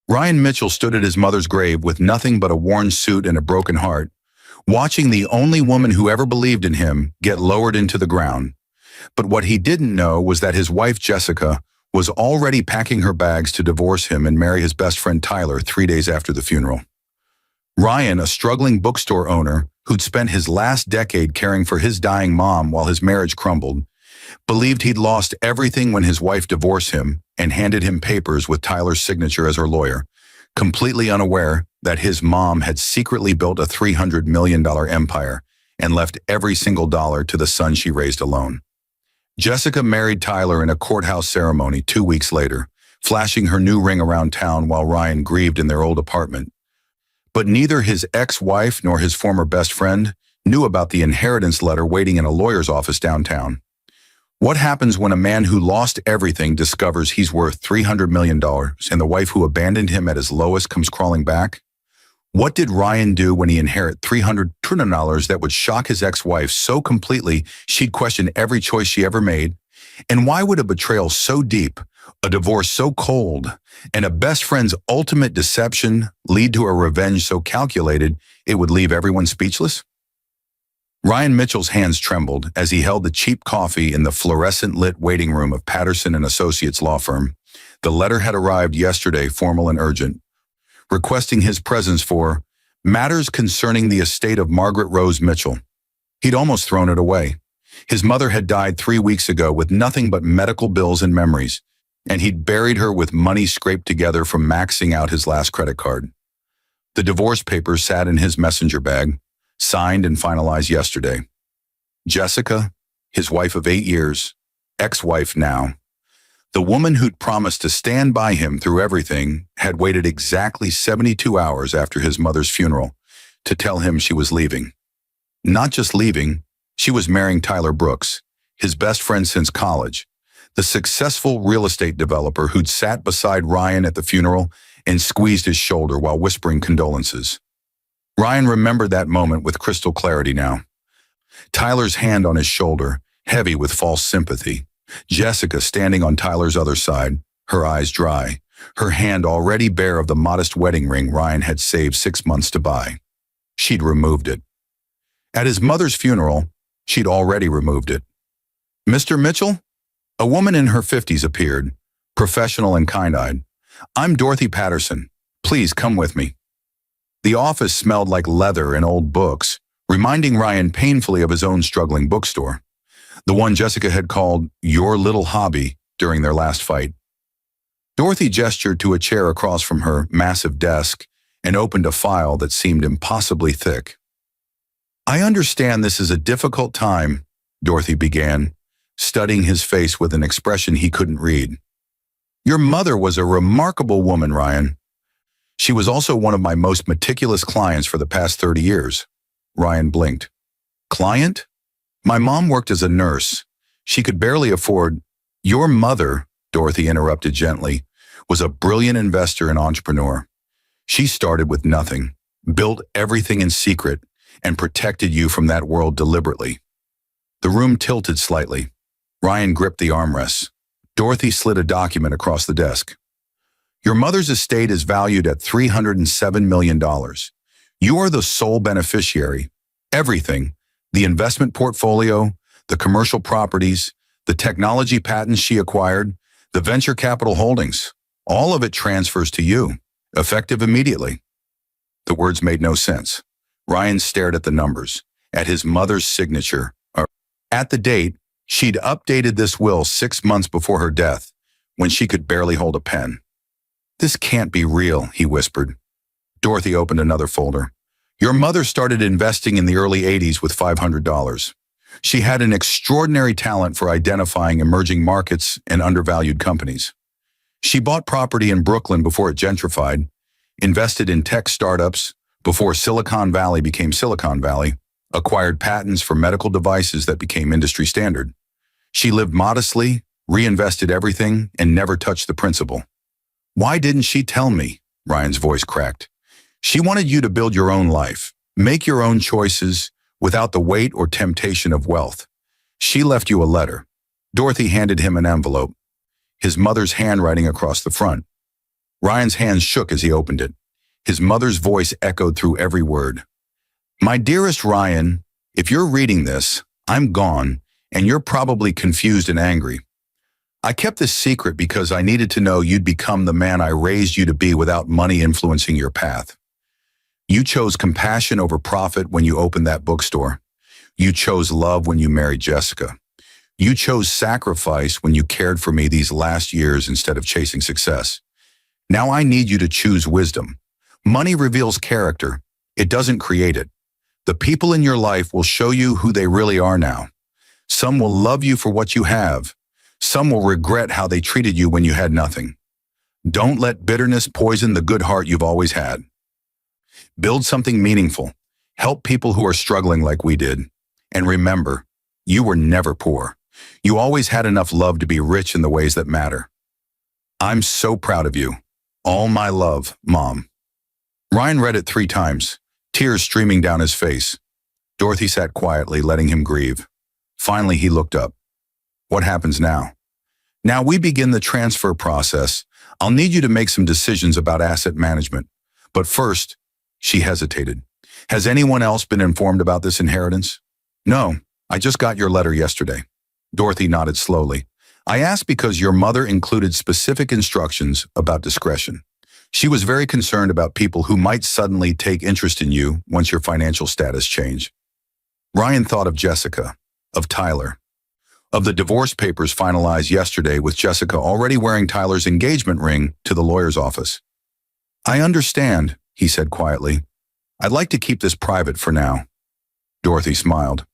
Ryan Mitchell stood at his mother's grave with nothing but a worn suit and a broken heart, watching the only woman who ever believed in him get lowered into the ground. But what he didn't know was that his wife, Jessica, was already packing her bags to divorce him and marry his best friend Tyler 3 days after the funeral. Ryan, a struggling bookstore owner who'd spent his last decade caring for his dying mom while his marriage crumbled, believed he'd lost everything when his wife divorced him and handed him papers with Tyler's signature as her lawyer, completely unaware that his mom had secretly built a $300 million empire and left every single dollar to the son she raised alone. Jessica married Tyler in a courthouse ceremony 2 weeks later, flashing her new ring around town while Ryan grieved in their old apartment. But neither his ex-wife nor his former best friend knew about the inheritance letter waiting in a lawyer's office downtown. What happens when a man who lost everything discovers he's worth $300 million and the wife who abandoned him at his lowest comes crawling back? What did Ryan do when he inherited $300 million that would shock his ex-wife so completely she'd question every choice she ever made? And why would a betrayal so deep, a divorce so cold, and a best friend's ultimate deception lead to a revenge so calculated it would leave everyone speechless? Ryan Mitchell's hands trembled as he held the cheap coffee in the fluorescent-lit waiting room of Patterson and Associates law firm. The letter had arrived yesterday, formal and urgent, requesting his presence for matters concerning the estate of Margaret Rose Mitchell. He'd almost thrown it away. His mother had died 3 weeks ago with nothing but medical bills and memories, and he'd buried her with money scraped together from maxing out his last credit card. The divorce papers sat in his messenger bag, signed and finalized yesterday. Jessica, his wife of 8 years, ex-wife now, the woman who'd promised to stand by him through everything, had waited exactly 72 hours after his mother's funeral to tell him she was leaving. Not just leaving, she was marrying Tyler Brooks, his best friend since college, the successful real estate developer who'd sat beside Ryan at the funeral and squeezed his shoulder while whispering condolences. Ryan remembered that moment with crystal clarity now. Tyler's hand on his shoulder, heavy with false sympathy. Jessica standing on Tyler's other side, her eyes dry, her hand already bare of the modest wedding ring Ryan had saved 6 months to buy. She'd removed it. At his mother's funeral, she'd already removed it. "Mr. Mitchell?" A woman in her 50s appeared, professional and kind-eyed. "I'm Dorothy Patterson. Please come with me." The office smelled like leather and old books, reminding Ryan painfully of his own struggling bookstore, the one Jessica had called "your little hobby" during their last fight. Dorothy gestured to a chair across from her massive desk and opened a file that seemed impossibly thick. "I understand this is a difficult time," Dorothy began, studying his face with an expression he couldn't read. "Your mother was a remarkable woman, Ryan. She was also one of my most meticulous clients for the past 30 years. Ryan blinked. "Client? My mom worked as a nurse. She could barely afford—" "Your mother," Dorothy interrupted gently, "was a brilliant investor and entrepreneur. She started with nothing, built everything in secret, and protected you from that world deliberately." The room tilted slightly. Ryan gripped the armrests. Dorothy slid a document across the desk. "Your mother's estate is valued at $307 million. You are the sole beneficiary. Everything, the investment portfolio, the commercial properties, the technology patents she acquired, the venture capital holdings, all of it transfers to you, effective immediately." The words made no sense. Ryan stared at the numbers, at his mother's signature. At the date, she'd updated this will 6 months before her death, when she could barely hold a pen. "This can't be real," he whispered. Dorothy opened another folder. "Your mother started investing in the early 80s with $500. She had an extraordinary talent for identifying emerging markets and undervalued companies. She bought property in Brooklyn before it gentrified, invested in tech startups before Silicon Valley became Silicon Valley, acquired patents for medical devices that became industry standard. She lived modestly, reinvested everything, and never touched the principal." "Why didn't she tell me?" Ryan's voice cracked. "She wanted you to build your own life, make your own choices without the weight or temptation of wealth. She left you a letter." Dorothy handed him an envelope, his mother's handwriting across the front. Ryan's hands shook as he opened it. His mother's voice echoed through every word. My dearest Ryan, if you're reading this, I'm gone, and you're probably confused and angry. I kept this secret because I needed to know you'd become the man I raised you to be without money influencing your path. You chose compassion over profit when you opened that bookstore. You chose love when you married Jessica. You chose sacrifice when you cared for me these last years instead of chasing success. Now I need you to choose wisdom. Money reveals character. It doesn't create it. The people in your life will show you who they really are now. Some will love you for what you have. Some will regret how they treated you when you had nothing. Don't let bitterness poison the good heart you've always had. Build something meaningful. Help people who are struggling like we did. And remember, you were never poor. You always had enough love to be rich in the ways that matter. I'm so proud of you. All my love, Mom. Ryan read it 3 times, tears streaming down his face. Dorothy sat quietly, letting him grieve. Finally, he looked up. What happens now? Now we begin the transfer process. I'll need you to make some decisions about asset management. But first, she hesitated. Has anyone else been informed about this inheritance? No, I just got your letter yesterday. Dorothy nodded slowly. I asked because your mother included specific instructions about discretion. She was very concerned about people who might suddenly take interest in you once your financial status changed. Ryan thought of Jessica, of Tyler, of the divorce papers finalized yesterday with Jessica already wearing Tyler's engagement ring to the lawyer's office. I understand, he said quietly. I'd like to keep this private for now. Dorothy smiled.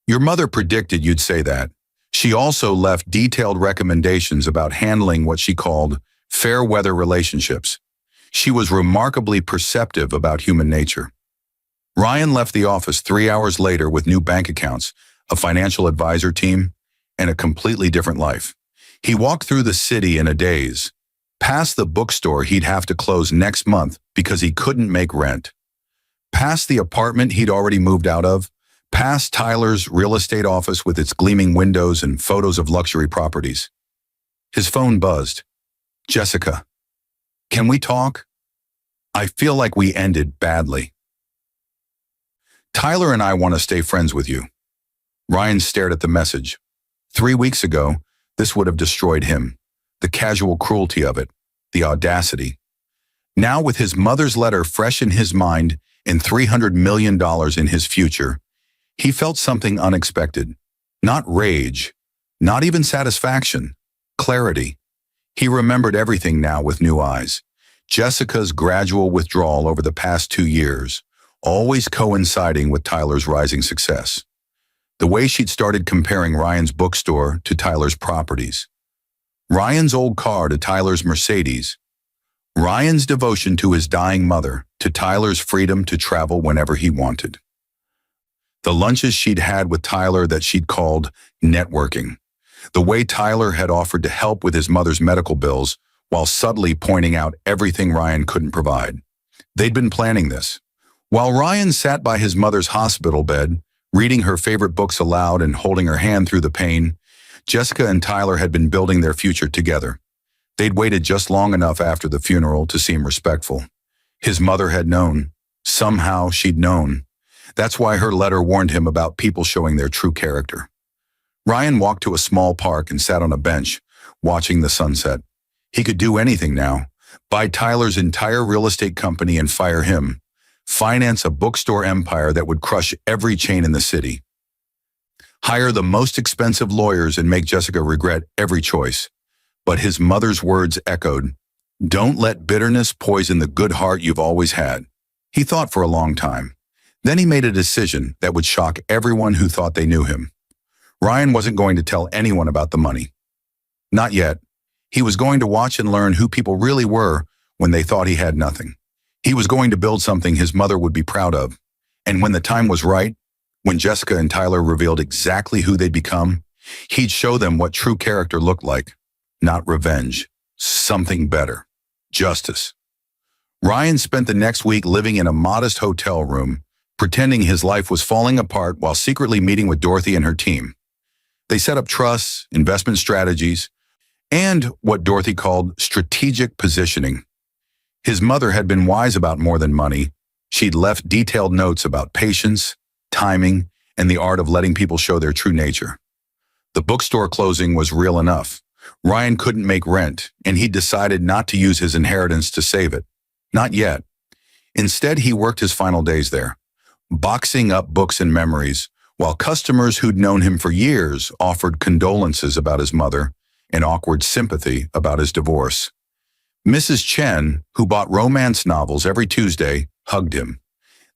Your mother predicted you'd say that. She also left detailed recommendations about handling what she called fair weather relationships. She was remarkably perceptive about human nature. Ryan left the office 3 hours later with new bank accounts, a financial advisor team, and a completely different life. He walked through the city in a daze, past the bookstore he'd have to close next month because he couldn't make rent, past the apartment he'd already moved out of, past Tyler's real estate office with its gleaming windows and photos of luxury properties. His phone buzzed. Jessica, can we talk? I feel like we ended badly. Tyler and I want to stay friends with you. Ryan stared at the message. 3 weeks ago, this would have destroyed him. The casual cruelty of it, the audacity. Now with his mother's letter fresh in his mind and $300 million in his future, he felt something unexpected. Not rage, not even satisfaction, clarity. He remembered everything now with new eyes. Jessica's gradual withdrawal over the past 2 years, always coinciding with Tyler's rising success. The way she'd started comparing Ryan's bookstore to Tyler's properties. Ryan's old car to Tyler's Mercedes. Ryan's devotion to his dying mother to Tyler's freedom to travel whenever he wanted. The lunches she'd had with Tyler that she'd called networking. The way Tyler had offered to help with his mother's medical bills while subtly pointing out everything Ryan couldn't provide. They'd been planning this. While Ryan sat by his mother's hospital bed, reading her favorite books aloud and holding her hand through the pain, Jessica and Tyler had been building their future together. They'd waited just long enough after the funeral to seem respectful. His mother had known. Somehow she'd known. That's why her letter warned him about people showing their true character. Ryan walked to a small park and sat on a bench, watching the sunset. He could do anything now. Buy Tyler's entire real estate company and fire him. Finance a bookstore empire that would crush every chain in the city. Hire the most expensive lawyers and make Jessica regret every choice. But his mother's words echoed, "Don't let bitterness poison the good heart you've always had." He thought for a long time. Then he made a decision that would shock everyone who thought they knew him. Ryan wasn't going to tell anyone about the money. Not yet. He was going to watch and learn who people really were when they thought he had nothing. He was going to build something his mother would be proud of. And when the time was right, when Jessica and Tyler revealed exactly who they'd become, he'd show them what true character looked like. Not revenge. Something better. Justice. Ryan spent the next week living in a modest hotel room, pretending his life was falling apart while secretly meeting with Dorothy and her team. They set up trusts, investment strategies, and what Dorothy called strategic positioning. His mother had been wise about more than money. She'd left detailed notes about patience, timing, and the art of letting people show their true nature. The bookstore closing was real enough. Ryan couldn't make rent, and he decided not to use his inheritance to save it. Not yet. Instead, he worked his final days there, boxing up books and memories, while customers who'd known him for years offered condolences about his mother and awkward sympathy about his divorce. Mrs. Chen, who bought romance novels every Tuesday, hugged him.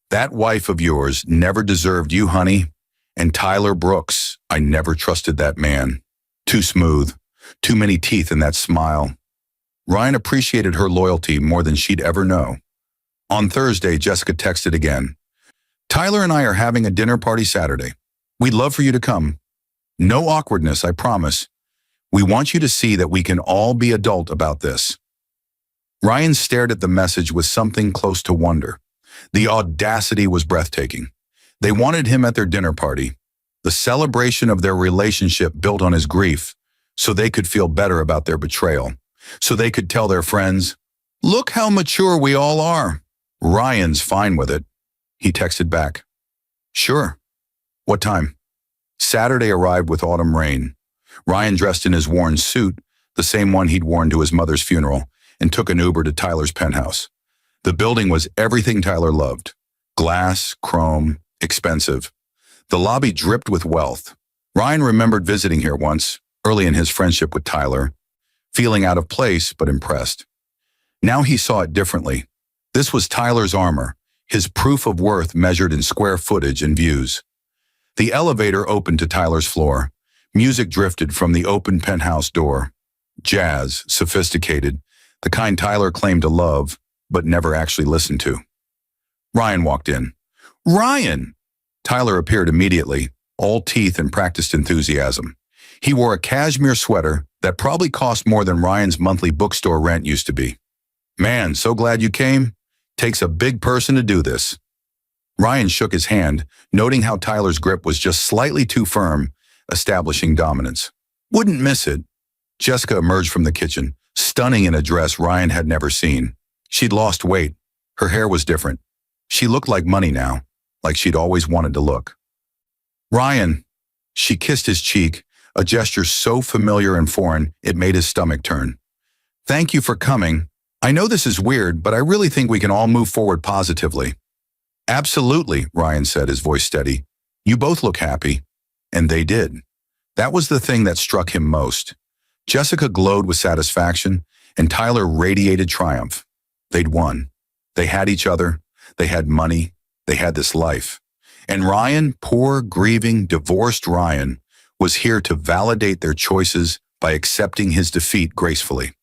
"That wife of yours never deserved you, honey. And Tyler Brooks, I never trusted that man. Too smooth, too many teeth in that smile." Ryan appreciated her loyalty more than she'd ever know. On Thursday, Jessica texted again. "Tyler and I are having a dinner party Saturday. We'd love for you to come. No awkwardness, I promise. We want you to see that we can all be adult about this." Ryan stared at the message with something close to wonder. The audacity was breathtaking. They wanted him at their dinner party, the celebration of their relationship built on his grief, so they could feel better about their betrayal, so they could tell their friends, "Look how mature we all are." Ryan's fine with it. He texted back, "Sure. What time?" Saturday arrived with autumn rain. Ryan dressed in his worn suit, the same one he'd worn to his mother's funeral, and took an Uber to Tyler's penthouse. The building was everything Tyler loved. Glass, chrome, expensive. The lobby dripped with wealth. Ryan remembered visiting here once, early in his friendship with Tyler, feeling out of place but impressed. Now he saw it differently. This was Tyler's armor, his proof of worth measured in square footage and views. The elevator opened to Tyler's floor. Music drifted from the open penthouse door. Jazz, sophisticated, the kind Tyler claimed to love, but never actually listened to. Ryan walked in. "Ryan!" Tyler appeared immediately, all teeth and practiced enthusiasm. He wore a cashmere sweater that probably cost more than Ryan's monthly bookstore rent used to be. "Man, so glad you came. Takes a big person to do this." Ryan shook his hand, noting how Tyler's grip was just slightly too firm, establishing dominance. "Wouldn't miss it." Jessica emerged from the kitchen, stunning in a dress Ryan had never seen. She'd lost weight. Her hair was different. She looked like money now, like she'd always wanted to look. "Ryan." She kissed his cheek, a gesture so familiar and foreign it made his stomach turn. "Thank you for coming. I know this is weird, but I really think we can all move forward positively." "Absolutely," Ryan said, his voice steady. "You both look happy." And they did. That was the thing that struck him most. Jessica glowed with satisfaction, and Tyler radiated triumph. They'd won. They had each other. They had money. They had this life. And Ryan, poor, grieving, divorced Ryan, was here to validate their choices by accepting his defeat gracefully.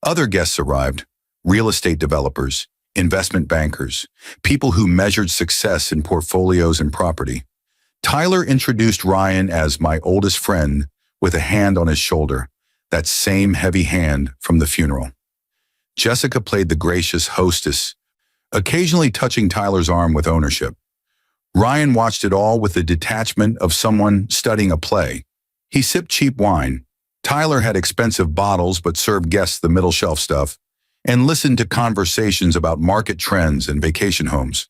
Other guests arrived, real estate developers, investment bankers, people who measured success in portfolios and property. Tyler introduced Ryan as "my oldest friend," with a hand on his shoulder, that same heavy hand from the funeral. Jessica played the gracious hostess, occasionally touching Tyler's arm with ownership. Ryan watched it all with the detachment of someone studying a play. He sipped cheap wine. Tyler had expensive bottles but served guests the middle shelf stuff, and listened to conversations about market trends and vacation homes.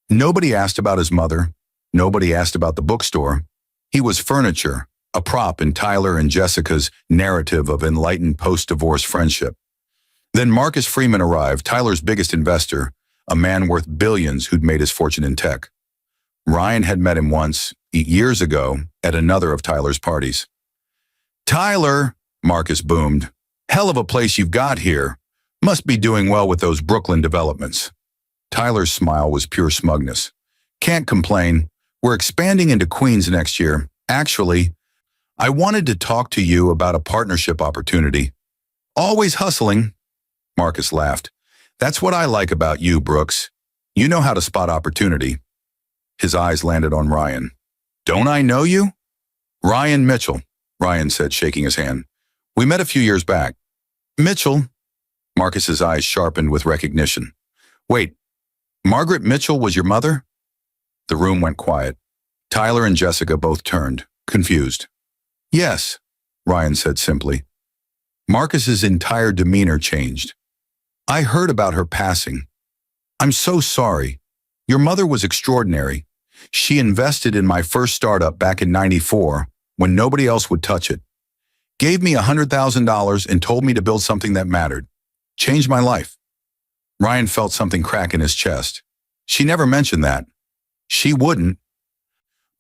Nobody asked about his mother. Nobody asked about the bookstore. He was furniture, a prop in Tyler and Jessica's narrative of enlightened post-divorce friendship. Then Marcus Freeman arrived, Tyler's biggest investor, a man worth billions who'd made his fortune in tech. Ryan had met him once, years ago, at another of Tyler's parties. "Tyler," Marcus boomed, "hell of a place you've got here. Must be doing well with those Brooklyn developments." Tyler's smile was pure smugness. "Can't complain. We're expanding into Queens next year. Actually, I wanted to talk to you about a partnership opportunity." "Always hustling," Marcus laughed. "That's what I like about you, Brooks. You know how to spot opportunity." His eyes landed on Ryan. "Don't I know you?" "Ryan Mitchell," Ryan said, shaking his hand. "We met a few years back." "Mitchell?" Marcus's eyes sharpened with recognition. "Wait, Margaret Mitchell was your mother?" The room went quiet. Tyler and Jessica both turned, confused. "Yes," Ryan said simply. Marcus's entire demeanor changed. I heard about her passing. I'm so sorry. Your mother was extraordinary. She invested in my first startup back in '94 when nobody else would touch it. Gave me $100,000 and told me to build something that mattered. Changed my life. Ryan felt something crack in his chest. She never mentioned that. She wouldn't.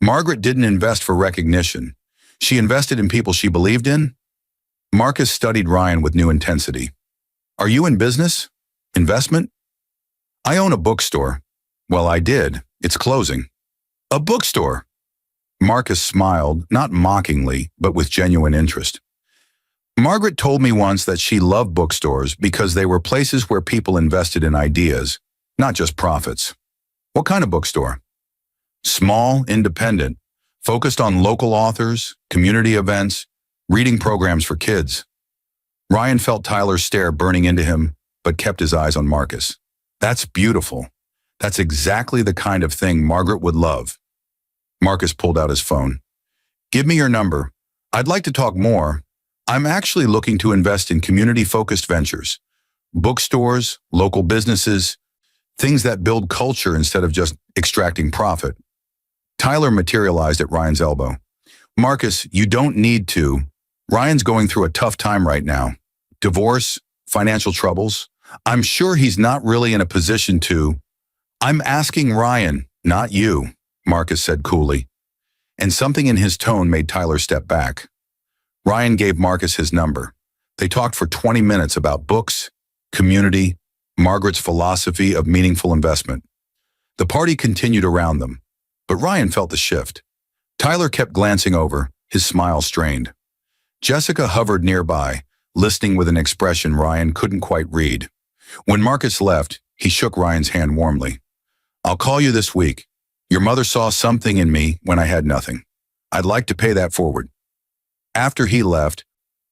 Margaret didn't invest for recognition. She invested in people she believed in. Marcus studied Ryan with new intensity. Are you in business? Investment? I own a bookstore. Well, I did. It's closing. A bookstore? Marcus smiled, not mockingly, but with genuine interest. Margaret told me once that she loved bookstores because they were places where people invested in ideas, not just profits. What kind of bookstore? Small, independent, focused on local authors, community events, reading programs for kids. Ryan felt Tyler's stare burning into him, but kept his eyes on Marcus. That's beautiful. That's exactly the kind of thing Margaret would love. Marcus pulled out his phone. Give me your number. I'd like to talk more. I'm actually looking to invest in community-focused ventures. Bookstores, local businesses, things that build culture instead of just extracting profit. Tyler materialized at Ryan's elbow. Marcus, you don't need to. Ryan's going through a tough time right now. Divorce, financial troubles. I'm sure he's not really in a position to. I'm asking Ryan, not you, Marcus said coolly. And something in his tone made Tyler step back. Ryan gave Marcus his number. They talked for 20 minutes about books, community, Margaret's philosophy of meaningful investment. The party continued around them, but Ryan felt the shift. Tyler kept glancing over, his smile strained. Jessica hovered nearby, listening with an expression Ryan couldn't quite read. When Marcus left, he shook Ryan's hand warmly. I'll call you this week. Your mother saw something in me when I had nothing. I'd like to pay that forward. After he left,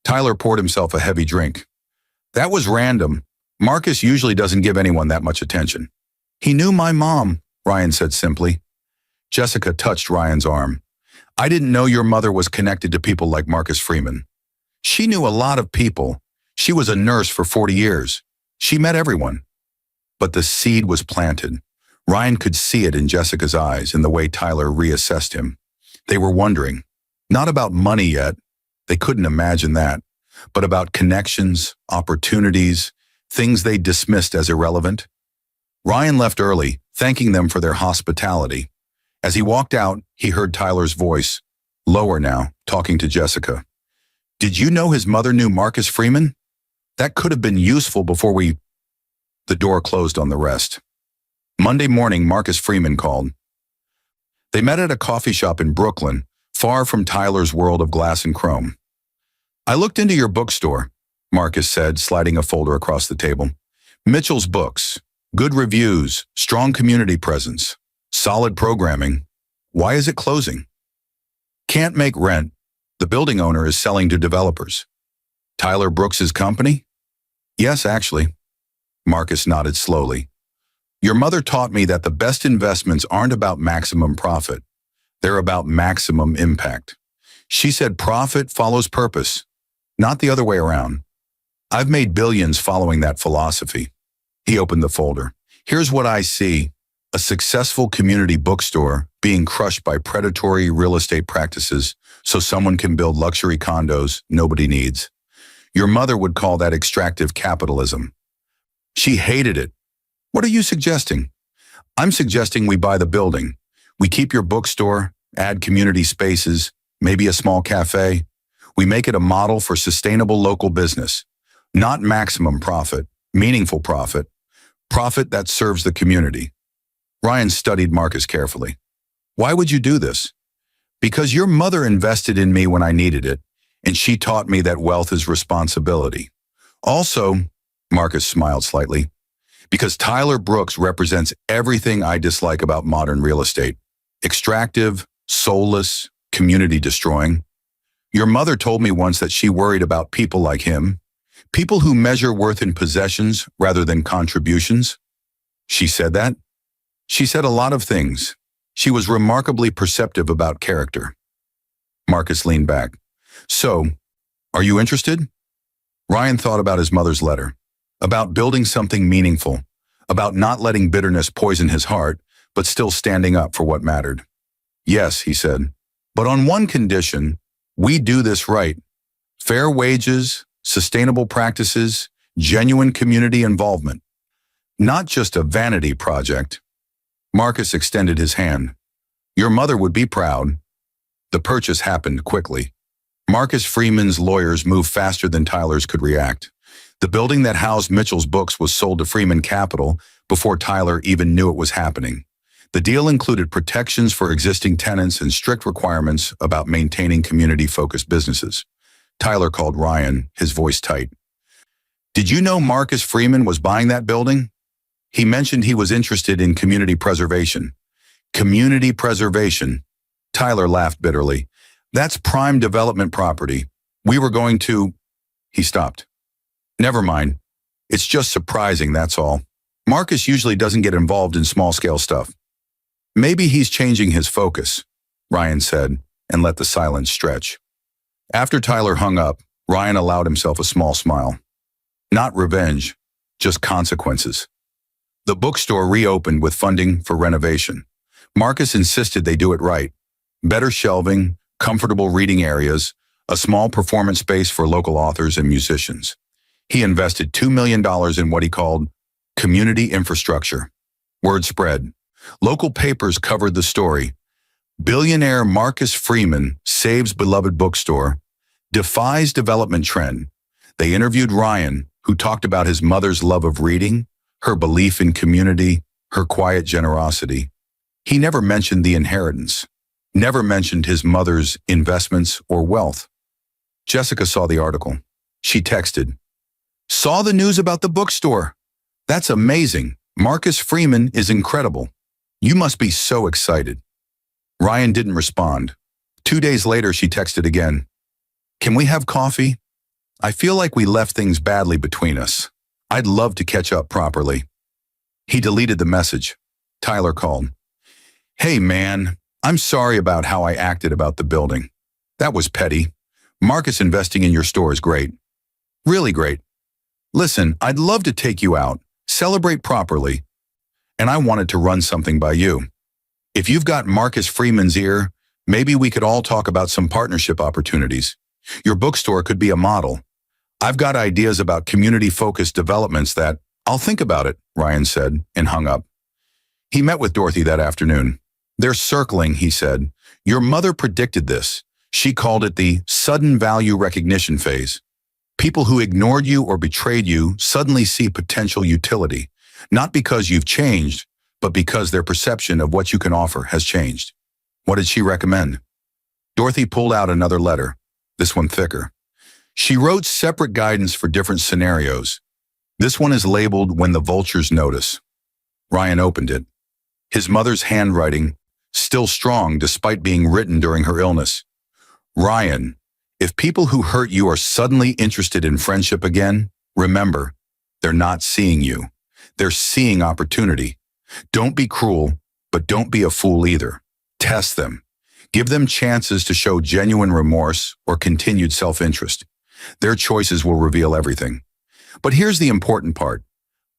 Tyler poured himself a heavy drink. That was random. Marcus usually doesn't give anyone that much attention. He knew my mom, Ryan said simply. Jessica touched Ryan's arm. I didn't know your mother was connected to people like Marcus Freeman. She knew a lot of people. She was a nurse for 40 years. She met everyone. But the seed was planted. Ryan could see it in Jessica's eyes in the way Tyler reassessed him. They were wondering, not about money yet, they couldn't imagine that, but about connections, opportunities, things they dismissed as irrelevant. Ryan left early, thanking them for their hospitality. As he walked out, he heard Tyler's voice, lower now, talking to Jessica. Did you know his mother knew Marcus Freeman? That could have been useful before we... The door closed on the rest. Monday morning, Marcus Freeman called. They met at a coffee shop in Brooklyn, far from Tyler's world of glass and chrome. I looked into your bookstore, Marcus said, sliding a folder across the table. Mitchell's Books. Good reviews, strong community presence, solid programming. Why is it closing? Can't make rent. The building owner is selling to developers. Tyler Brooks's company? Yes, actually. Marcus nodded slowly. Your mother taught me that the best investments aren't about maximum profit. They're about maximum impact. She said profit follows purpose, not the other way around. I've made billions following that philosophy. He opened the folder. Here's what I see. A successful community bookstore being crushed by predatory real estate practices so someone can build luxury condos nobody needs. Your mother would call that extractive capitalism. She hated it. What are you suggesting? I'm suggesting we buy the building. We keep your bookstore, add community spaces, maybe a small cafe. We make it a model for sustainable local business. Not maximum profit, meaningful profit. Profit that serves the community. Ryan studied Marcus carefully. Why would you do this? Because your mother invested in me when I needed it, and she taught me that wealth is responsibility. Also, Marcus smiled slightly, because Tyler Brooks represents everything I dislike about modern real estate. Extractive, soulless, community-destroying. Your mother told me once that she worried about people like him, people who measure worth in possessions rather than contributions. She said that? She said a lot of things. She was remarkably perceptive about character. Marcus leaned back. So, are you interested? Ryan thought about his mother's letter, about building something meaningful, about not letting bitterness poison his heart, but still standing up for what mattered. Yes, he said, but on one condition, we do this right. Fair wages, sustainable practices, genuine community involvement. Not just a vanity project. Marcus extended his hand. Your mother would be proud. The purchase happened quickly. Marcus Freeman's lawyers moved faster than Tyler's could react. The building that housed Mitchell's books was sold to Freeman Capital before Tyler even knew it was happening. The deal included protections for existing tenants and strict requirements about maintaining community-focused businesses. Tyler called Ryan, his voice tight. Did you know Marcus Freeman was buying that building? He mentioned he was interested in community preservation. Community preservation. Tyler laughed bitterly. That's prime development property. We were going to... He stopped. Never mind. It's just surprising, that's all. Marcus usually doesn't get involved in small-scale stuff. Maybe he's changing his focus, Ryan said, and let the silence stretch. After Tyler hung up, Ryan allowed himself a small smile. Not revenge, just consequences. The bookstore reopened with funding for renovation. Marcus insisted they do it right. Better shelving, comfortable reading areas, a small performance space for local authors and musicians. He invested $2 million in what he called community infrastructure. Word spread. Local papers covered the story. Billionaire Marcus Freeman saves beloved bookstore, defies development trend. They interviewed Ryan, who talked about his mother's love of reading, her belief in community, her quiet generosity. He never mentioned the inheritance, never mentioned his mother's investments or wealth. Jessica saw the article. She texted, "Saw the news about the bookstore. That's amazing. Marcus Freeman is incredible. You must be so excited." Ryan didn't respond. 2 days later, she texted again. "Can we have coffee? I feel like we left things badly between us. I'd love to catch up properly." He deleted the message. Tyler called. "Hey man, I'm sorry about how I acted about the building. That was petty. Marcus investing in your store is great. Really great. Listen, I'd love to take you out, celebrate properly, and I wanted to run something by you. If you've got Marcus Freeman's ear, maybe we could all talk about some partnership opportunities. Your bookstore could be a model. I've got ideas about community-focused developments that..." "I'll think about it," Ryan said, and hung up. He met with Dorothy that afternoon. "They're circling," he said. "Your mother predicted this. She called it the sudden value recognition phase. People who ignored you or betrayed you suddenly see potential utility, not because you've changed, but because their perception of what you can offer has changed." What did she recommend? Dorothy pulled out another letter, this one thicker. She wrote separate guidance for different scenarios. This one is labeled "When the Vultures Notice." Ryan opened it. His mother's handwriting, still strong despite being written during her illness. "Ryan, if people who hurt you are suddenly interested in friendship again, remember, they're not seeing you. They're seeing opportunity. Don't be cruel, but don't be a fool either. Test them. Give them chances to show genuine remorse or continued self-interest. Their choices will reveal everything. But here's the important part.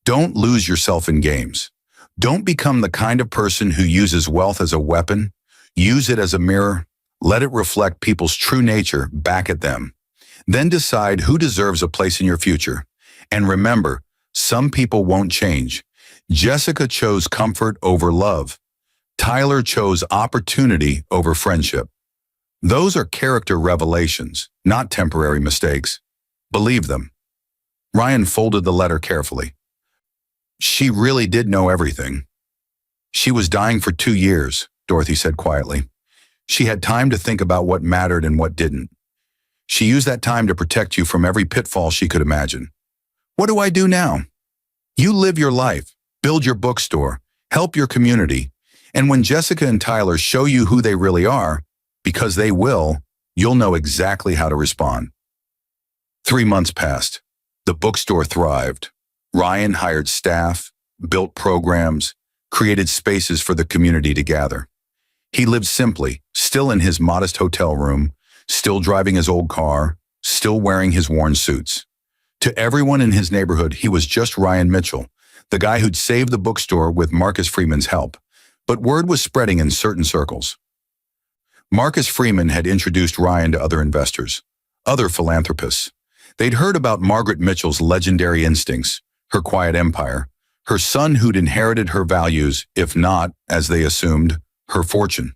Don't lose yourself in games. Don't become the kind of person who uses wealth as a weapon. Use it as a mirror. Let it reflect people's true nature back at them. Then decide who deserves a place in your future. And remember, some people won't change. Jessica chose comfort over love. Tyler chose opportunity over friendship. Those are character revelations, not temporary mistakes. Believe them." Ryan folded the letter carefully. "She really did know everything." "She was dying for 2 years," Dorothy said quietly. "She had time to think about what mattered and what didn't. She used that time to protect you from every pitfall she could imagine. What do I do now? You live your life, build your bookstore, help your community, and when Jessica and Tyler show you who they really are, because they will, you'll know exactly how to respond." 3 months passed. The bookstore thrived. Ryan hired staff, built programs, created spaces for the community to gather. He lived simply, still in his modest hotel room, still driving his old car, still wearing his worn suits. To everyone in his neighborhood, he was just Ryan Mitchell, the guy who'd saved the bookstore with Marcus Freeman's help. But word was spreading in certain circles. Marcus Freeman had introduced Ryan to other investors, other philanthropists. They'd heard about Margaret Mitchell's legendary instincts, her quiet empire, her son who'd inherited her values, if not, as they assumed, her fortune.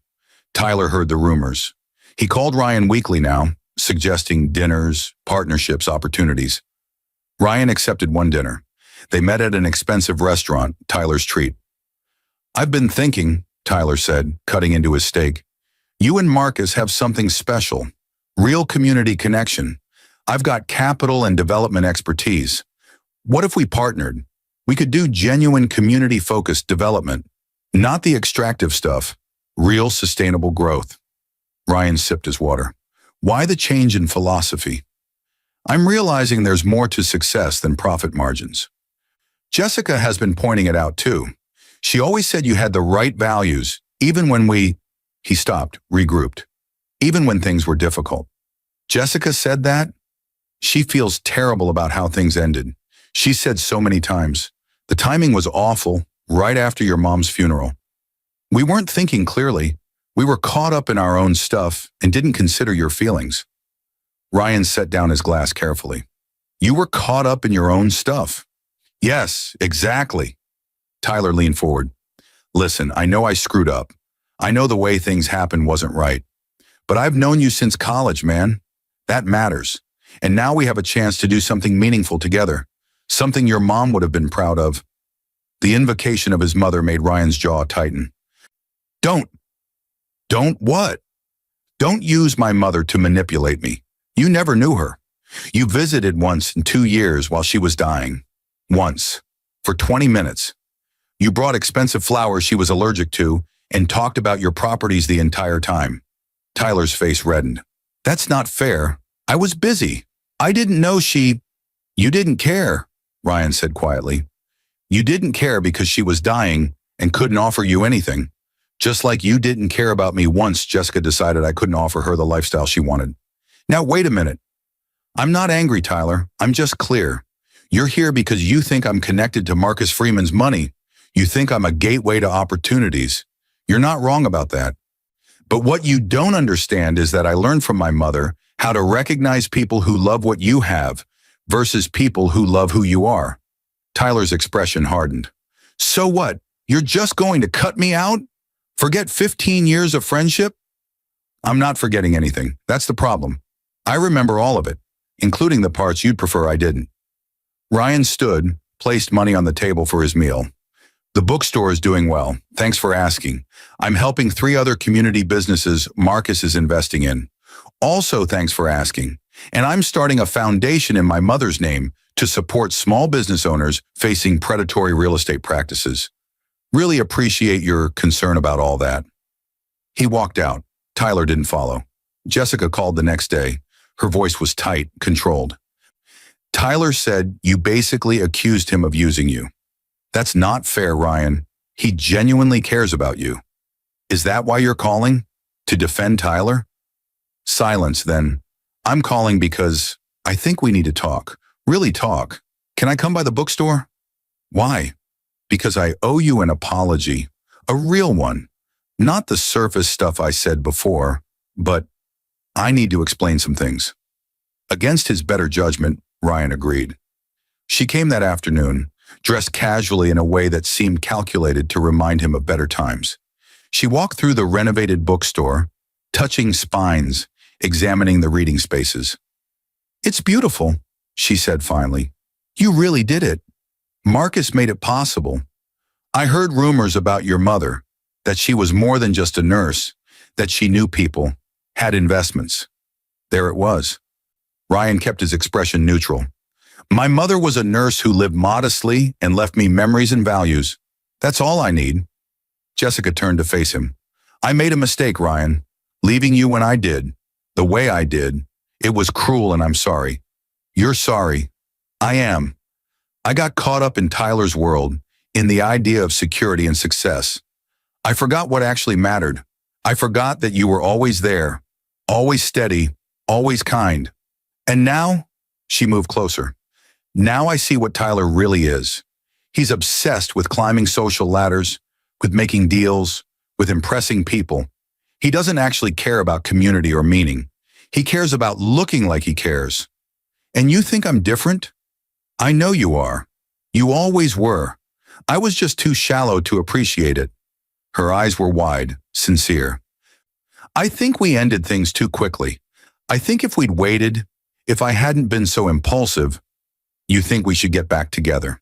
Tyler heard the rumors. He called Ryan weekly now, suggesting dinners, partnerships, opportunities. Ryan accepted one dinner. They met at an expensive restaurant, Tyler's treat. "I've been thinking," Tyler said, cutting into his steak. "You and Marcus have something special. Real community connection. I've got capital and development expertise. What if we partnered? We could do genuine community-focused development. Not the extractive stuff. Real sustainable growth." Ryan sipped his water. "Why the change in philosophy?" "I'm realizing there's more to success than profit margins. Jessica has been pointing it out too. She always said you had the right values, even when we—" He stopped, regrouped. "Even when things were difficult." "Jessica said that?" "She feels terrible about how things ended. She said so many times. The timing was awful, right after your mom's funeral. We weren't thinking clearly. We were caught up in our own stuff and didn't consider your feelings." Ryan set down his glass carefully. "You were caught up in your own stuff." "Yes, exactly." Tyler leaned forward. "Listen, I know I screwed up. I know the way things happened wasn't right. But I've known you since college, man. That matters. And now we have a chance to do something meaningful together. Something your mom would have been proud of." The invocation of his mother made Ryan's jaw tighten. Don't what? "Don't use my mother to manipulate me. You never knew her. You visited once in 2 years while she was dying. Once. For 20 minutes. You brought expensive flowers she was allergic to and talked about your properties the entire time." Tyler's face reddened. "That's not fair. I was busy. I didn't know she—" "You didn't care," Ryan said quietly. "You didn't care because she was dying and couldn't offer you anything. Just like you didn't care about me once Jessica decided I couldn't offer her the lifestyle she wanted. Now wait a minute. I'm not angry, Tyler. I'm just clear. You're here because you think I'm connected to Marcus Freeman's money. You think I'm a gateway to opportunities. You're not wrong about that. But what you don't understand is that I learned from my mother how to recognize people who love what you have versus people who love who you are." Tyler's expression hardened. "So what? You're just going to cut me out? Forget 15 years of friendship?" "I'm not forgetting anything. That's the problem. I remember all of it, including the parts you'd prefer I didn't." Ryan stood, placed money on the table for his meal. "The bookstore is doing well. Thanks for asking. I'm helping 3 other community businesses Marcus is investing in. Also, thanks for asking. And I'm starting a foundation in my mother's name to support small business owners facing predatory real estate practices. Really appreciate your concern about all that." He walked out. Tyler didn't follow. Jessica called the next day. Her voice was tight, controlled. "Tyler said you basically accused him of using you. That's not fair, Ryan. He genuinely cares about you. Is that why you're calling? To defend Tyler?" "Silence, then. I'm calling because I think we need to talk. Really talk. Can I come by the bookstore?" "Why?" "Because I owe you an apology. A real one. Not the surface stuff I said before, but I need to explain some things." Against his better judgment, Ryan agreed. She came that afternoon, dressed casually in a way that seemed calculated to remind him of better times. She walked through the renovated bookstore, touching spines, examining the reading spaces. "It's beautiful," she said finally. "You really did it. Marcus made it possible. I heard rumors about your mother, that she was more than just a nurse, that she knew people, had investments." There it was. Ryan kept his expression neutral. "My mother was a nurse who lived modestly and left me memories and values. That's all I need." Jessica turned to face him. "I made a mistake, Ryan, leaving you when I did, the way I did. It was cruel and I'm sorry." "You're sorry." "I am. I got caught up in Tyler's world, in the idea of security and success. I forgot what actually mattered. I forgot that you were always there, always steady, always kind. And now," she moved closer, Now I see what Tyler really is. He's obsessed with climbing social ladders, with making deals, with impressing people. He doesn't actually care about community or meaning. He cares about looking like he cares. And you think I'm different? I know you are. You always were. I was just too shallow to appreciate it. Her eyes were wide, sincere. I think we ended things too quickly. I think if we'd waited, if I hadn't been so impulsive, you think we should get back together.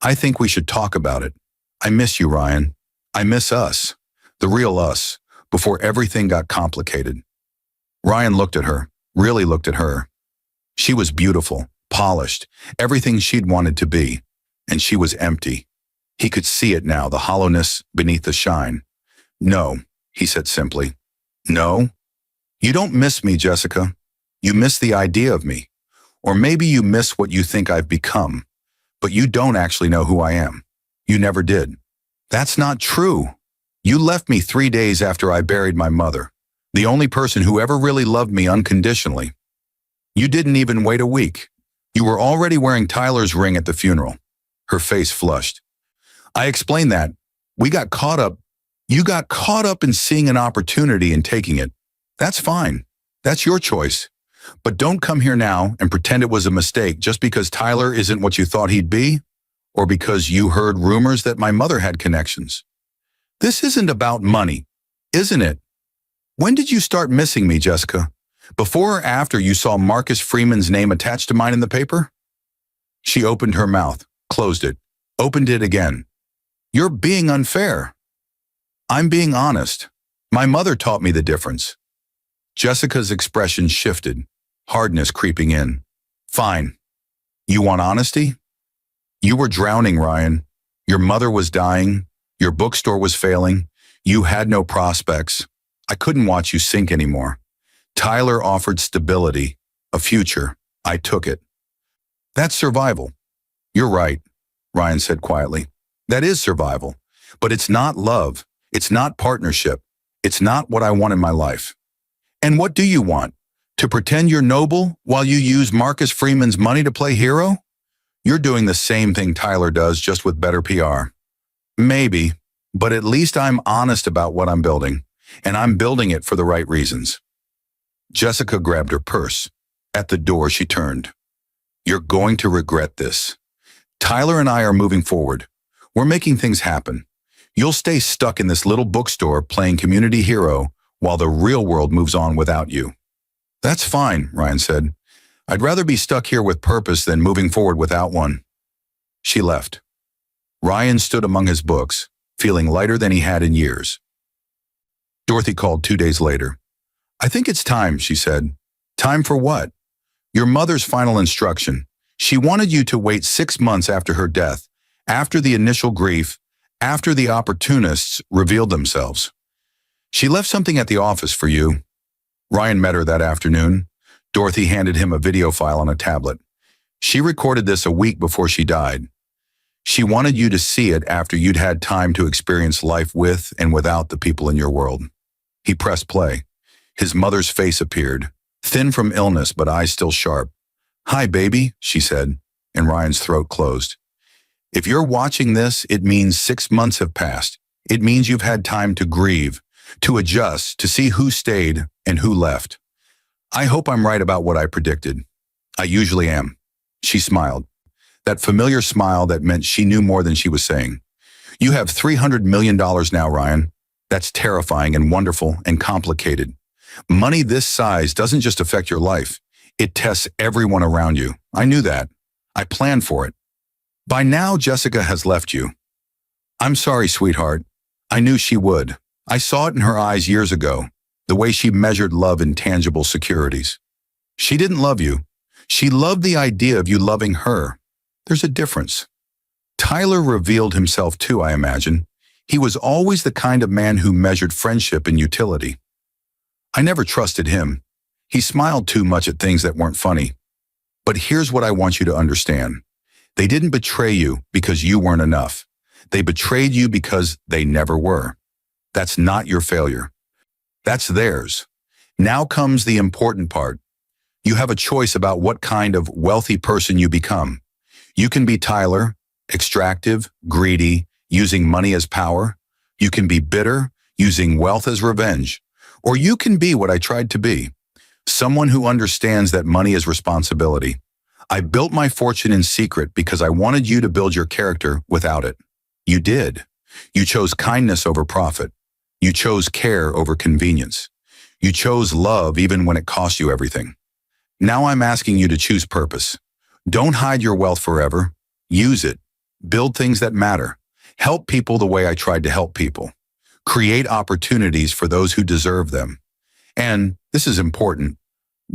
I think we should talk about it. I miss you, Ryan. I miss us, the real us, before everything got complicated. Ryan looked at her, really looked at her. She was beautiful, polished, everything she'd wanted to be, and she was empty. He could see it now, the hollowness beneath the shine. No, he said simply. No? You don't miss me, Jessica. You miss the idea of me. Or maybe you miss what you think I've become, but you don't actually know who I am. You never did. That's not true. You left me 3 days after I buried my mother, the only person who ever really loved me unconditionally. You didn't even wait a week. You were already wearing Tyler's ring at the funeral. Her face flushed. I explained that. We got caught up. You got caught up in seeing an opportunity and taking it. That's fine. That's your choice. But don't come here now and pretend it was a mistake just because Tyler isn't what you thought he'd be, or because you heard rumors that my mother had connections. This isn't about money, isn't it? When did you start missing me, Jessica? Before or after you saw Marcus Freeman's name attached to mine in the paper? She opened her mouth, closed it, opened it again. You're being unfair. I'm being honest. My mother taught me the difference. Jessica's expression shifted, hardness creeping in. Fine. You want honesty? You were drowning, Ryan. Your mother was dying. Your bookstore was failing. You had no prospects. I couldn't watch you sink anymore. Tyler offered stability, a future. I took it. That's survival. You're right, Ryan said quietly. That is survival. But it's not love. It's not partnership. It's not what I want in my life. And what do you want? To pretend you're noble while you use Marcus Freeman's money to play hero? You're doing the same thing Tyler does, just with better PR. Maybe, but at least I'm honest about what I'm building, and I'm building it for the right reasons. Jessica grabbed her purse. At the door, she turned. You're going to regret this. Tyler and I are moving forward. We're making things happen. You'll stay stuck in this little bookstore playing community hero while the real world moves on without you. That's fine, Ryan said. I'd rather be stuck here with purpose than moving forward without one. She left. Ryan stood among his books, feeling lighter than he had in years. Dorothy called 2 days later. I think it's time, she said. Time for what? Your mother's final instruction. She wanted you to wait 6 months after her death, after the initial grief, after the opportunists revealed themselves. She left something at the office for you. Ryan met her that afternoon. Dorothy handed him a video file on a tablet. She recorded this a week before she died. She wanted you to see it after you'd had time to experience life with and without the people in your world. He pressed play. His mother's face appeared, thin from illness but eyes still sharp. Hi, baby, she said, and Ryan's throat closed. If you're watching this, it means 6 months have passed. It means you've had time to grieve, to adjust, to see who stayed and who left. I hope I'm right about what I predicted. I usually am. She smiled. That familiar smile that meant she knew more than she was saying. You have $300 million now, Ryan. That's terrifying and wonderful and complicated. Money this size doesn't just affect your life. It tests everyone around you. I knew that. I planned for it. By now, Jessica has left you. I'm sorry, sweetheart. I knew she would. I saw it in her eyes years ago, the way she measured love in tangible securities. She didn't love you. She loved the idea of you loving her. There's a difference. Tyler revealed himself too, I imagine. He was always the kind of man who measured friendship and utility. I never trusted him. He smiled too much at things that weren't funny. But here's what I want you to understand. They didn't betray you because you weren't enough. They betrayed you because they never were. That's not your failure. That's theirs. Now comes the important part. You have a choice about what kind of wealthy person you become. You can be Tyler, extractive, greedy, using money as power. You can be bitter, using wealth as revenge. Or you can be what I tried to be, someone who understands that money is responsibility. I built my fortune in secret because I wanted you to build your character without it. You did. You chose kindness over profit. You chose care over convenience. You chose love even when it cost you everything. Now I'm asking you to choose purpose. Don't hide your wealth forever. Use it. Build things that matter. Help people the way I tried to help people. Create opportunities for those who deserve them. And, this is important,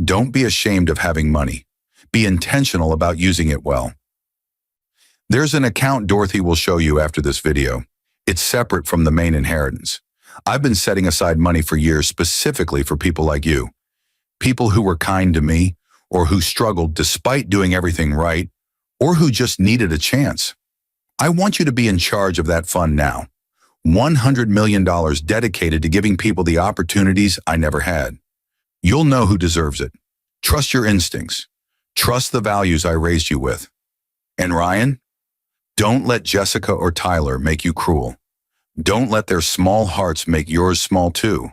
don't be ashamed of having money. Be intentional about using it well. There's an account Dorothy will show you after this video. It's separate from the main inheritance. I've been setting aside money for years specifically for people like you. People who were kind to me, or who struggled despite doing everything right, or who just needed a chance. I want you to be in charge of that fund now. $100 million dedicated to giving people the opportunities I never had. You'll know who deserves it. Trust your instincts. Trust the values I raised you with. And Ryan, don't let Jessica or Tyler make you cruel. Don't let their small hearts make yours small too.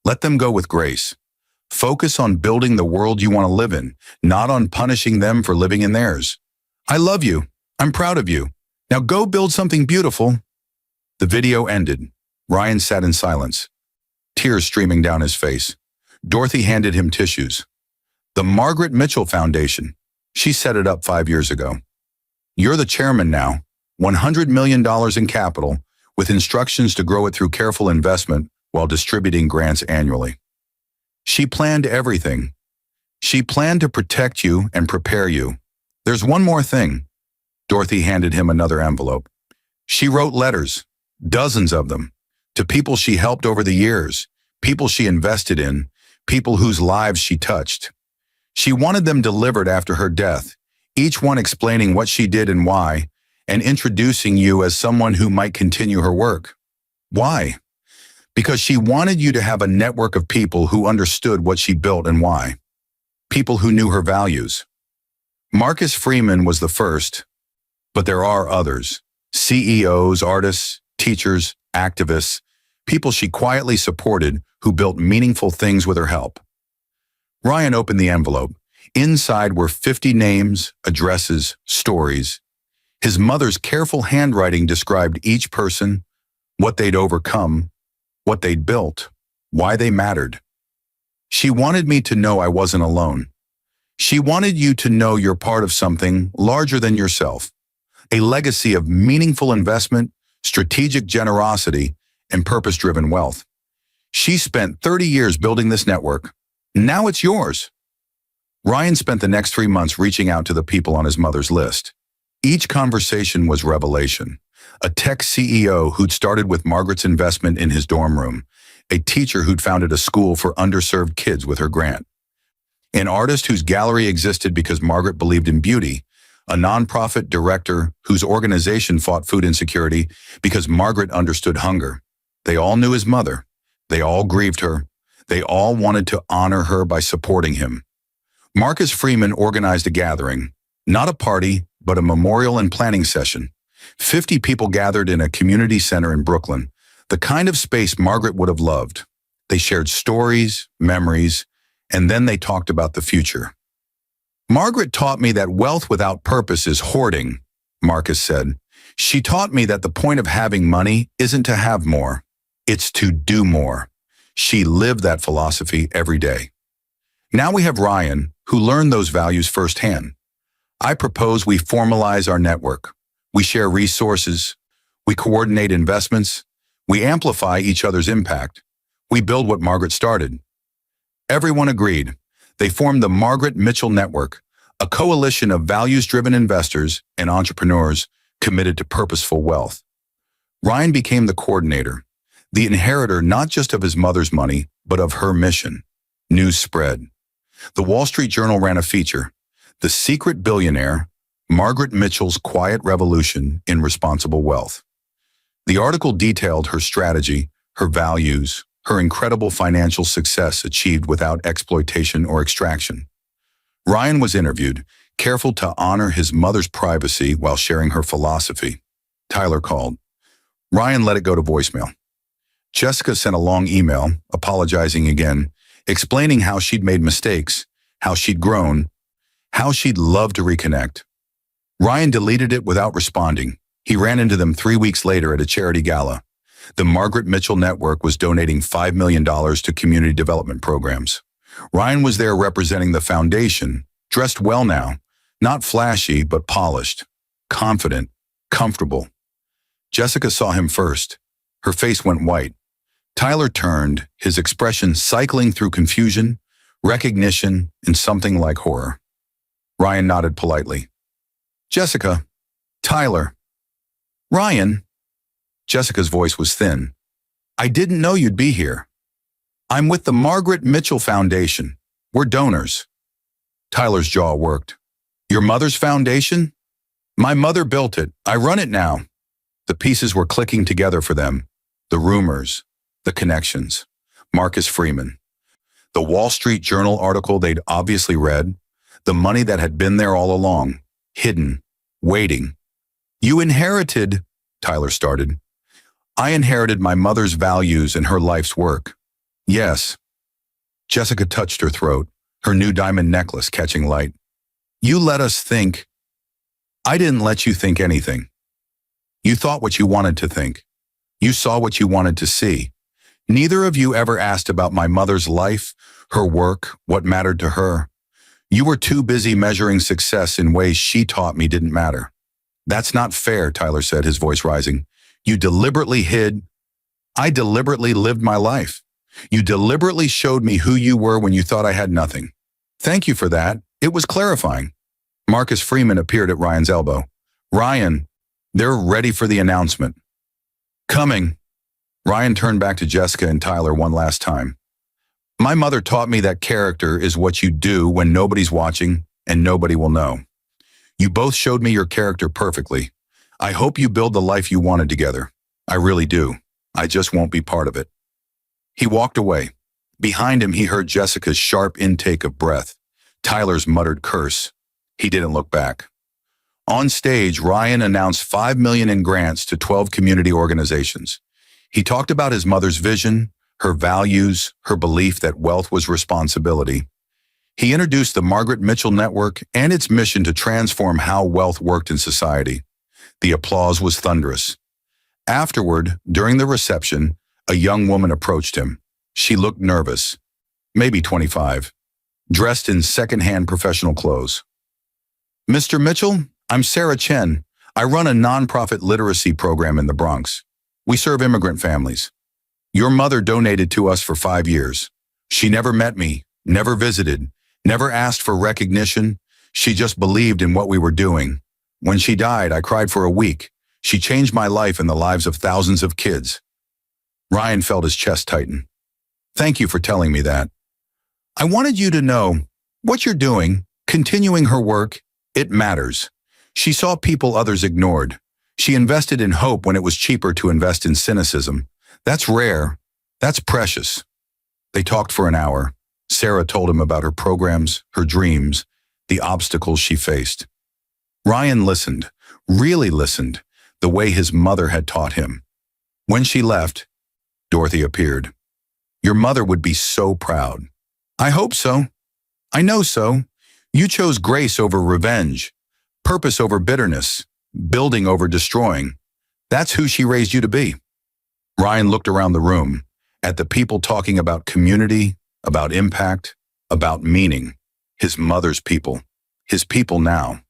Let them go with grace. Focus on building the world you want to live in, not on punishing them for living in theirs. I love you. I'm proud of you. Now go build something beautiful. The video ended. Ryan sat in silence, tears streaming down his face. Dorothy handed him tissues. The Margaret Mitchell Foundation. She set it up 5 years ago. You're the chairman now. $100 million in capital, with instructions to grow it through careful investment while distributing grants annually. She planned everything. She planned to protect you and prepare you. There's one more thing. Dorothy handed him another envelope. She wrote letters, dozens of them, to people she helped over the years, people she invested in, people whose lives she touched. She wanted them delivered after her death, each one explaining what she did and why, and introducing you as someone who might continue her work. Why? Because she wanted you to have a network of people who understood what she built and why. People who knew her values. Marcus Freeman was the first, but there are others. CEOs, artists, teachers, activists, people she quietly supported who built meaningful things with her help. Ryan opened the envelope. Inside were 50 names, addresses, stories. His mother's careful handwriting described each person, what they'd overcome, what they'd built, why they mattered. She wanted me to know I wasn't alone. She wanted you to know you're part of something larger than yourself, a legacy of meaningful investment, strategic generosity, and purpose-driven wealth. She spent 30 years building this network. Now it's yours. Ryan spent the next 3 months reaching out to the people on his mother's list. Each conversation was revelation. A tech CEO who'd started with Margaret's investment in his dorm room, a teacher who'd founded a school for underserved kids with her grant, an artist whose gallery existed because Margaret believed in beauty, a nonprofit director whose organization fought food insecurity because Margaret understood hunger. They all knew his mother. They all grieved her. They all wanted to honor her by supporting him. Marcus Freeman organized a gathering, not a party, but a memorial and planning session. 50 people gathered in a community center in Brooklyn, the kind of space Margaret would have loved. They shared stories, memories, and then they talked about the future. Margaret taught me that wealth without purpose is hoarding, Marcus said. She taught me that the point of having money isn't to have more, it's to do more. She lived that philosophy every day. Now we have Ryan, who learned those values firsthand. I propose we formalize our network. We share resources. We coordinate investments. We amplify each other's impact. We build what Margaret started. Everyone agreed. They formed the Margaret Mitchell Network, a coalition of values-driven investors and entrepreneurs committed to purposeful wealth. Ryan became the coordinator, the inheritor not just of his mother's money, but of her mission. News spread. The Wall Street Journal ran a feature, The Secret Billionaire, Margaret Mitchell's Quiet Revolution in Responsible Wealth. The article detailed her strategy, her values, her incredible financial success achieved without exploitation or extraction. Ryan was interviewed, careful to honor his mother's privacy while sharing her philosophy. Tyler called. Ryan let it go to voicemail. Jessica sent a long email, apologizing again, explaining how she'd made mistakes, how she'd grown, how she'd love to reconnect. Ryan deleted it without responding. He ran into them 3 weeks later at a charity gala. The Margaret Mitchell Network was donating $5 million to community development programs. Ryan was there representing the foundation, dressed well now, not flashy but polished, confident, comfortable. Jessica saw him first. Her face went white. Tyler turned, his expression cycling through confusion, recognition, and something like horror. Ryan nodded politely. Jessica, Tyler. Ryan. Jessica's voice was thin. I didn't know you'd be here. I'm with the Margaret Mitchell Foundation. We're donors. Tyler's jaw worked. Your mother's foundation? My mother built it. I run it now. The pieces were clicking together for them. The rumors, the connections. Marcus Freeman. The Wall Street Journal article they'd obviously read. The money that had been there all along. Hidden. Waiting. You inherited, Tyler started. I inherited my mother's values and her life's work. Yes. Jessica touched her throat, her new diamond necklace catching light. You let us think. I didn't let you think anything. You thought what you wanted to think. You saw what you wanted to see. Neither of you ever asked about my mother's life, her work, what mattered to her. You were too busy measuring success in ways she taught me didn't matter. That's not fair, Tyler said, his voice rising. You deliberately hid. I deliberately lived my life. You deliberately showed me who you were when you thought I had nothing. Thank you for that. It was clarifying. Marcus Freeman appeared at Ryan's elbow. Ryan, they're ready for the announcement. Coming. Ryan turned back to Jessica and Tyler one last time. My mother taught me that character is what you do when nobody's watching and nobody will know. You both showed me your character perfectly. I hope you build the life you wanted together. I really do. I just won't be part of it. He walked away. Behind him, he heard Jessica's sharp intake of breath, Tyler's muttered curse. He didn't look back. On stage, Ryan announced $5 million in grants to 12 community organizations. He talked about his mother's vision, her values, her belief that wealth was responsibility. He introduced the Margaret Mitchell Network and its mission to transform how wealth worked in society. The applause was thunderous. Afterward, during the reception, a young woman approached him. She looked nervous, maybe 25, dressed in second-hand professional clothes. Mr. Mitchell, I'm Sarah Chen. I run a nonprofit literacy program in the Bronx. We serve immigrant families. Your mother donated to us for 5 years. She never met me, never visited, never asked for recognition. She just believed in what we were doing. When she died, I cried for a week. She changed my life and the lives of thousands of kids. Ryan felt his chest tighten. Thank you for telling me that. I wanted you to know what you're doing, continuing her work, it matters. She saw people others ignored. She invested in hope when it was cheaper to invest in cynicism. That's rare. That's precious. They talked for an hour. Sarah told him about her programs, her dreams, the obstacles she faced. Ryan listened, really listened, the way his mother had taught him. When she left, Dorothy appeared. Your mother would be so proud. I hope so. I know so. You chose grace over revenge, purpose over bitterness, building over destroying. That's who she raised you to be. Ryan looked around the room, at the people talking about community, about impact, about meaning. His mother's people, his people now.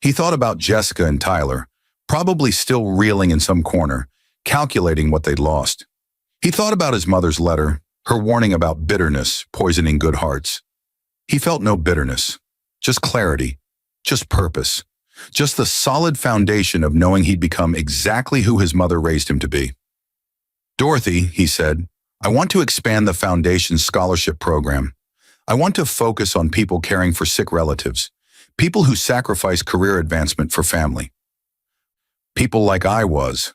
He thought about Jessica and Tyler, probably still reeling in some corner, calculating what they'd lost. He thought about his mother's letter, her warning about bitterness poisoning good hearts. He felt no bitterness, just clarity, just purpose, just the solid foundation of knowing he'd become exactly who his mother raised him to be. Dorothy, he said, I want to expand the Foundation's scholarship program. I want to focus on people caring for sick relatives, people who sacrifice career advancement for family. People like I was.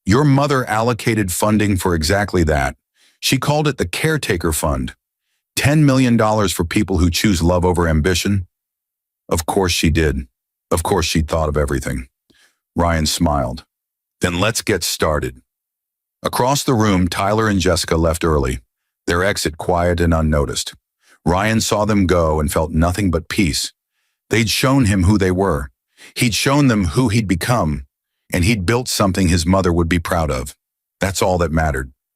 Your mother allocated funding for exactly that. She called it the Caretaker Fund. $10 million for people who choose love over ambition. Of course she did. Of course she'd thought of everything. Ryan smiled. Then let's get started. Across the room, Tyler and Jessica left early, their exit quiet and unnoticed. Ryan saw them go and felt nothing but peace. They'd shown him who they were. He'd shown them who he'd become, and he'd built something his mother would be proud of. That's all that mattered.